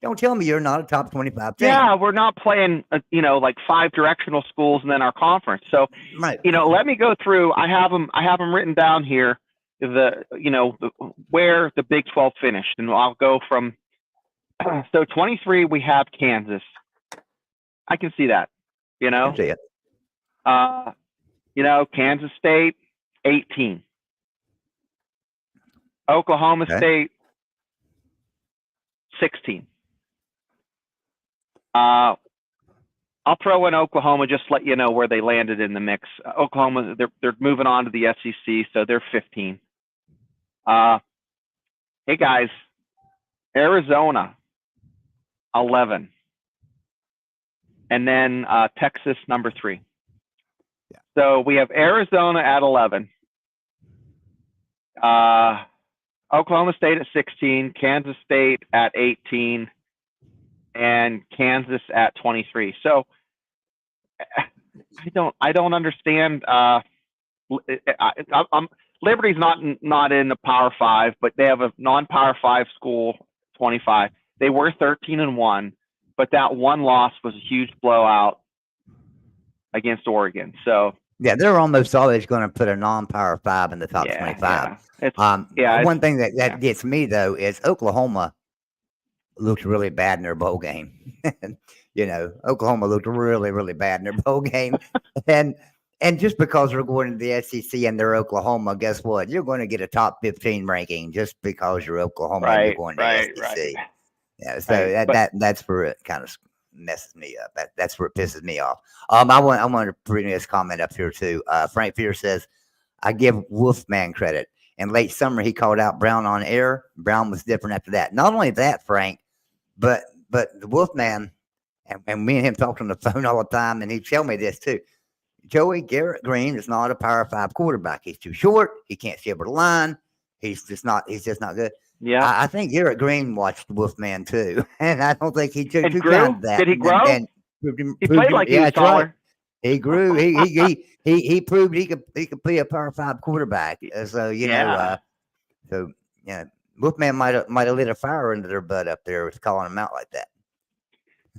don't tell me you're not a top 25 team. Yeah, we're not playing, like 5 directional schools and then our conference. So, let me go through. I have them written down here. Where the Big 12 finished, and I'll go from. So 23, we have Kansas. I can see that. I can see it. Kansas State, 18. Oklahoma State, 16. I'll throw in Oklahoma, just to let you know where they landed in the mix. Oklahoma, they're moving on to the SEC, so they're 15. Hey guys, Arizona, 11. And then Texas, number 3. Yeah. So we have Arizona at 11. Oklahoma State at 16, Kansas State at 18, and Kansas at 23. So I don't understand. Liberty's not in the Power 5, but they have a non-Power 5 school, 25. They were 13-1, but that one loss was a huge blowout against Oregon. So they're almost always going to put a non-Power 5 in the top 25. One thing that gets me though is Oklahoma looked really bad in their bowl game. Oklahoma looked really, really bad in their bowl game, and just because they're going to the SEC and they're Oklahoma, guess what? You're going to get a top 15 ranking just because you're Oklahoma and you're going to the SEC. Right. Yeah, so that's where it kind of messes me up. That's where it pisses me off. I want to bring this comment up here too. Frank Pierce says, I give Wolfman credit. In late summer, he called out Brown on air. Brown was different after that. Not only that, Frank, but the Wolfman, and me and him talked on the phone all the time, and he'd tell me this too. Joey Garrett Green is not a Power 5 quarterback. He's too short. He can't see over the line. He's just not good. Yeah, I think Garrett Green watched the Wolfman too, and I don't think he took too grew? kind of that. Did he grow? And he played like he was taller. He grew. He proved he could play a Power 5 quarterback. So Yeah. so yeah, Wolfman might have lit a fire under their butt up there with calling him out like that.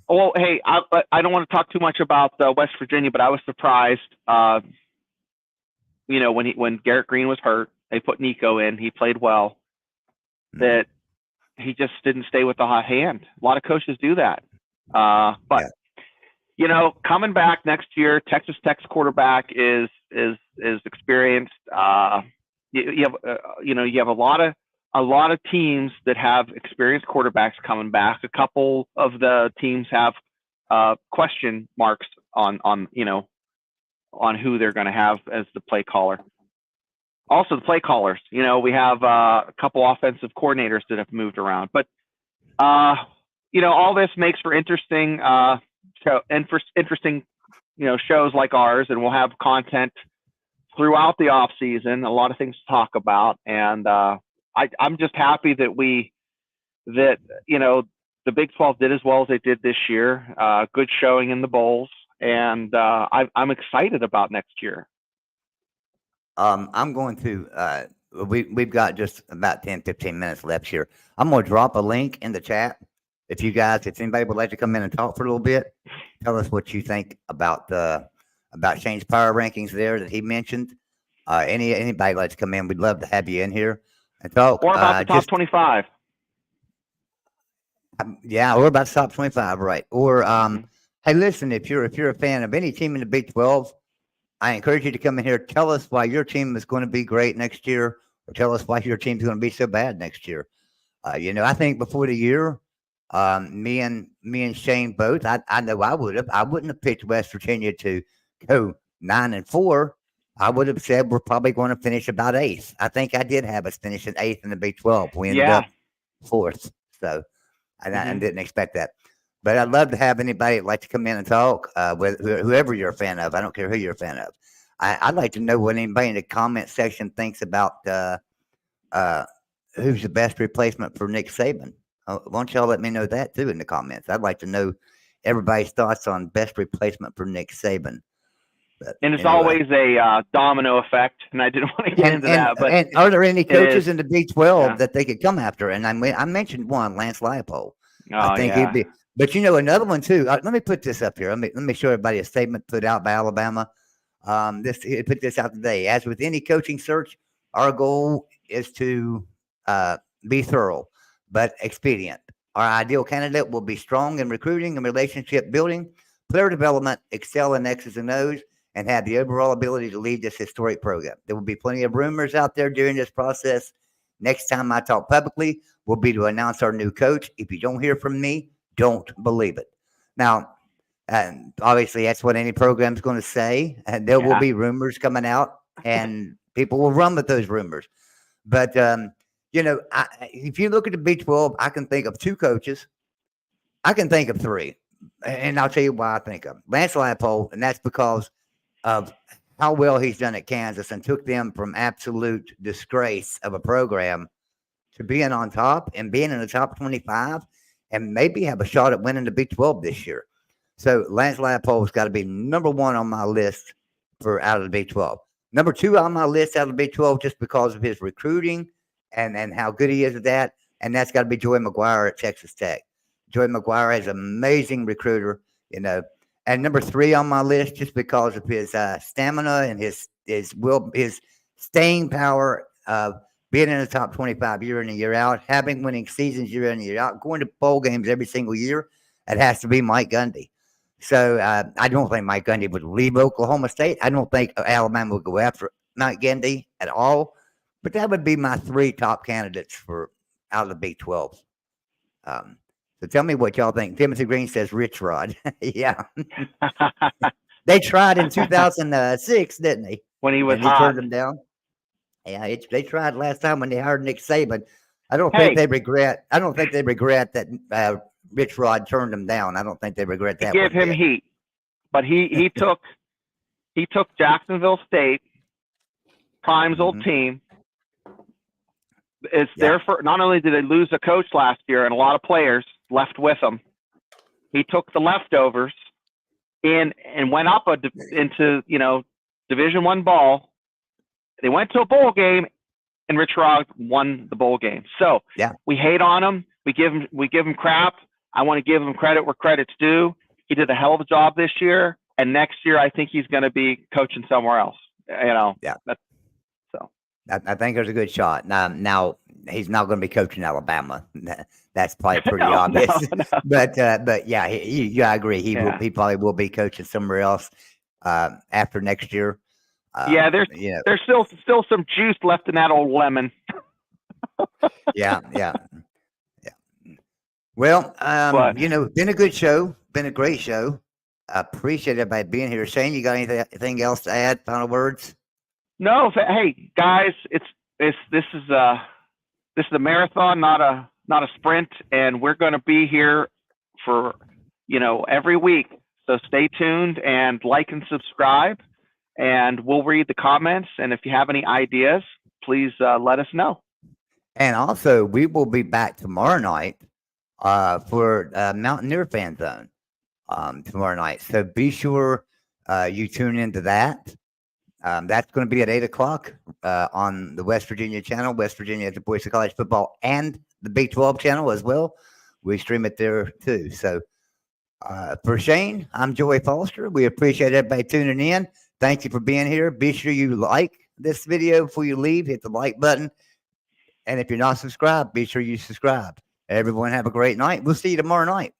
Well, hey, I don't want to talk too much about West Virginia, but I was surprised. When Garrett Green was hurt, they put Nico in. He played well. That he just didn't stay with the hot hand. A lot of coaches do that. But coming back next year, Texas Tech's quarterback is experienced. You have a lot of teams that have experienced quarterbacks coming back. A couple of the teams have question marks on who they're going to have as the play caller. Also, the play callers. We have a couple offensive coordinators that have moved around, but all this makes for interesting shows like ours, and we'll have content throughout the off season. A lot of things to talk about, and I'm just happy that the Big 12 did as well as they did this year. Good showing in the bowls, and I'm excited about next year. I'm going to. We've got just about 10-15 minutes left here. I'm going to drop a link in the chat. If anybody would like to come in and talk for a little bit, tell us what you think about Shane's power rankings there that he mentioned. Anybody like to come in, we'd love to have you in here and talk. Or about the top 25. Yeah, or about the top 25, right? Or hey, listen, if you're a fan of any team in the Big 12, I encourage you to come in here. Tell us why your team is going to be great next year, or tell us why your team's going to be so bad next year. I think before the year, me and Shane both, I know I wouldn't have picked West Virginia to go 9-4. I would have said we're probably going to finish about 8th. I think I did have us finishing 8th in the Big 12. We ended up 4th. So I didn't expect that. But I'd love to have anybody that'd like to come in and talk, with whoever you're a fan of. I don't care who you're a fan of. I'd like to know what anybody in the comment section thinks about who's the best replacement for Nick Saban. Why don't y'all let me know that too in the comments? I'd like to know everybody's thoughts on best replacement for Nick Saban. But and it's always a domino effect, and I didn't want to get into that. But are there any coaches in the Big 12 that they could come after? And I mentioned one, Lance Leipold. I think he'd be. But another one too. Let me put this up here. Let me show everybody a statement put out by Alabama. Put this out today. As with any coaching search, our goal is to be thorough but expedient. Our ideal candidate will be strong in recruiting and relationship building, player development, excel in X's and O's, and have the overall ability to lead this historic program. There will be plenty of rumors out there during this process. Next time I talk publicly will be to announce our new coach. If you don't hear from me, don't believe it. Now, obviously, that's what any program is going to say. And there will be rumors coming out, and people will run with those rumors. But, if you look at the Big 12, I can think of 2 coaches. I can think of 3. And I'll tell you why I think of them. Lance Leipold, and that's because of how well he's done at Kansas and took them from absolute disgrace of a program to being on top and being in the top 25 and maybe have a shot at winning the Big 12 this year. So Lance Leipold's got to be number 1 on my list for out of the Big 12. Number 2 on my list out of the Big 12 just because of his recruiting and how good he is at that, and that's got to be Joey McGuire at Texas Tech. Joey McGuire is an amazing recruiter, And number 3 on my list, just because of his stamina and his staying power of being in the top 25 year in and year out, having winning seasons year in and year out, going to bowl games every single year, it has to be Mike Gundy. So I don't think Mike Gundy would leave Oklahoma State. I don't think Alabama would go after Mike Gundy at all. But that would be my 3 top candidates for out of the Big 12. So tell me what y'all think. Timothy Green says Rich Rod. Yeah. They tried in 2006, didn't they? When he was and he hot. turned them down. Yeah, they tried last time when they hired Nick Saban. I don't think they regret that Rich Rod turned them down. I don't think they regret that. Give him heat. But he took Jacksonville State, Prime's old team. It's there for, not only did they lose a coach last year and a lot of players left with them, he took the leftovers and went up into Division I ball. They went to a bowl game, and Rich Rogg won the bowl game. So yeah, we hate on him. We give him crap. I want to give him credit where credit's due. He did a hell of a job this year, and next year I think he's going to be coaching somewhere else. Yeah. So I think there's a good shot. Now he's not going to be coaching Alabama. That's probably pretty obvious. No. But yeah, I agree. He probably will be coaching somewhere else after next year. There's still some juice left in that old lemon. yeah. Well, been a good show, been a great show. I appreciate everybody being here. Shane, you got anything else to add? Final words? No. Hey guys, this is a marathon, not a sprint, and we're going to be here for every week. So stay tuned and like and subscribe, and we'll read the comments. And if you have any ideas, please let us know. And also, we will be back tomorrow night for Mountaineer Fan Zone tomorrow night. So be sure you tune into that. That's going to be at 8 o'clock on the West Virginia channel, West Virginia the Voice of College Football, and the Big 12 channel as well. We stream it there too. So for Shane, I'm Joey Foster. We appreciate everybody tuning in. Thank you for being here. Be sure you like this video before you leave. Hit the like button. And if you're not subscribed, be sure you subscribe. Everyone have a great night. We'll see you tomorrow night.